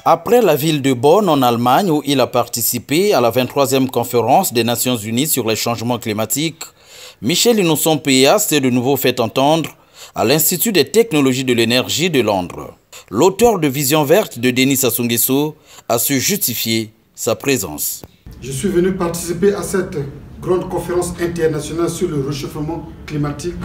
Après la ville de Bonn en Allemagne où il a participé à la 23e conférence des Nations Unies sur les changements climatiques, Michel Innocent-Péa s'est de nouveau fait entendre à l'Institut des technologies de l'énergie de Londres. L'auteur de Vision verte de Denis Sassou Nguesso a su justifier sa présence. Je suis venu participer à cette grande conférence internationale sur le réchauffement climatique.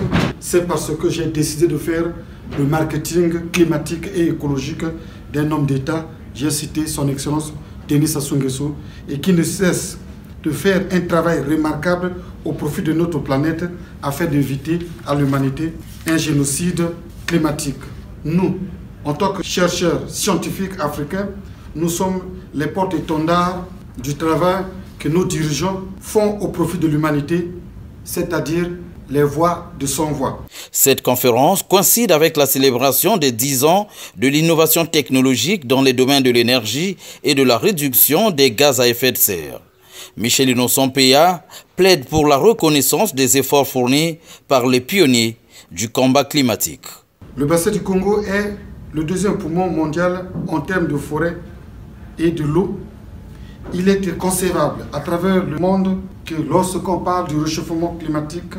C'est parce que j'ai décidé de faire le marketing climatique et écologique d'un homme d'État. J'ai cité son Excellence Denis Sassou Nguesso et qui ne cesse de faire un travail remarquable au profit de notre planète afin d'éviter à l'humanité un génocide climatique. Nous, en tant que chercheurs scientifiques africains, nous sommes les porte-étendards du travail que nos dirigeants font au profit de l'humanité, c'est-à-dire les voix de sans-voix. Cette conférence coïncide avec la célébration des 10 ans de l'innovation technologique dans les domaines de l'énergie et de la réduction des gaz à effet de serre. Michel Innocent-Péa plaide pour la reconnaissance des efforts fournis par les pionniers du combat climatique. Le bassin du Congo est le deuxième poumon mondial en termes de forêt et de l'eau. Il est concevable à travers le monde que lorsqu'on parle du réchauffement climatique,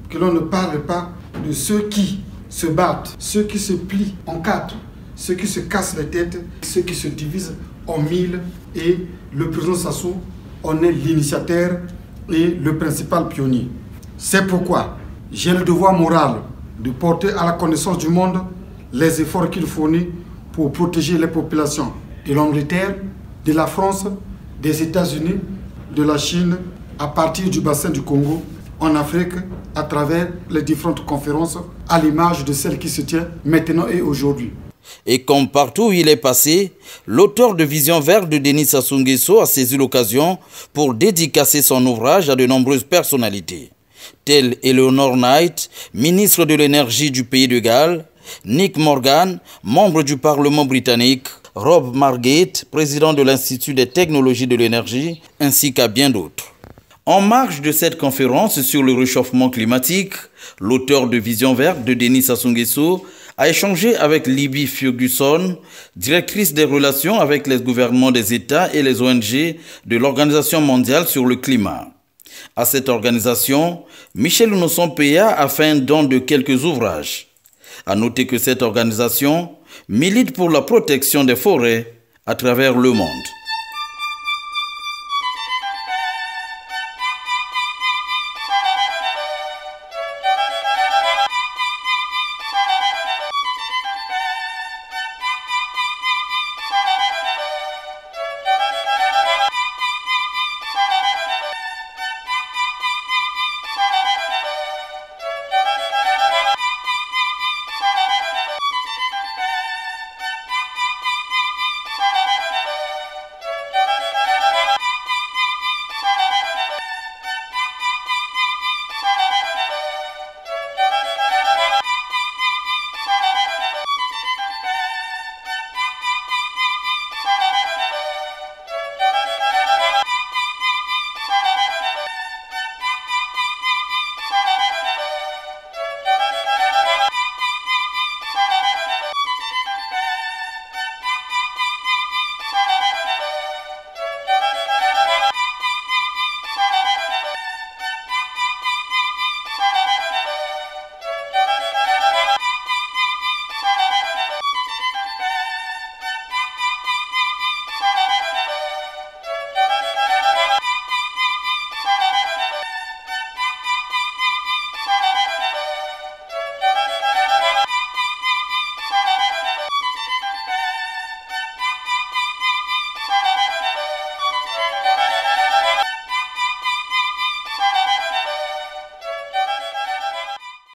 que l'on ne parle pas de ceux qui se battent, ceux qui se plient en quatre, ceux qui se cassent les têtes, ceux qui se divisent en mille. Et le président Sassou en est l'initiateur et le principal pionnier. C'est pourquoi j'ai le devoir moral de porter à la connaissance du monde les efforts qu'il fournit pour protéger les populations de l'Angleterre, de la France, des États-Unis, de la Chine, à partir du bassin du Congo, en Afrique, à travers les différentes conférences, à l'image de celle qui se tient maintenant et aujourd'hui. Et comme partout où il est passé, l'auteur de Vision verte de Denis Sassou Nguesso a saisi l'occasion pour dédicacer son ouvrage à de nombreuses personnalités, telles Eleanor Knight, ministre de l'énergie du pays de Galles, Nick Morgan, membre du Parlement britannique, Rob Margate, président de l'Institut des technologies de l'énergie, ainsi qu'à bien d'autres. En marge de cette conférence sur le réchauffement climatique, l'auteur de Vision verte de Denis Sassou Nguesso a échangé avec Libby Ferguson, directrice des relations avec les gouvernements des États et les ONG de l'Organisation mondiale sur le climat. À cette organisation, Michel Innocent-Péa a fait un don de quelques ouvrages. À noter que cette organisation milite pour la protection des forêts à travers le monde.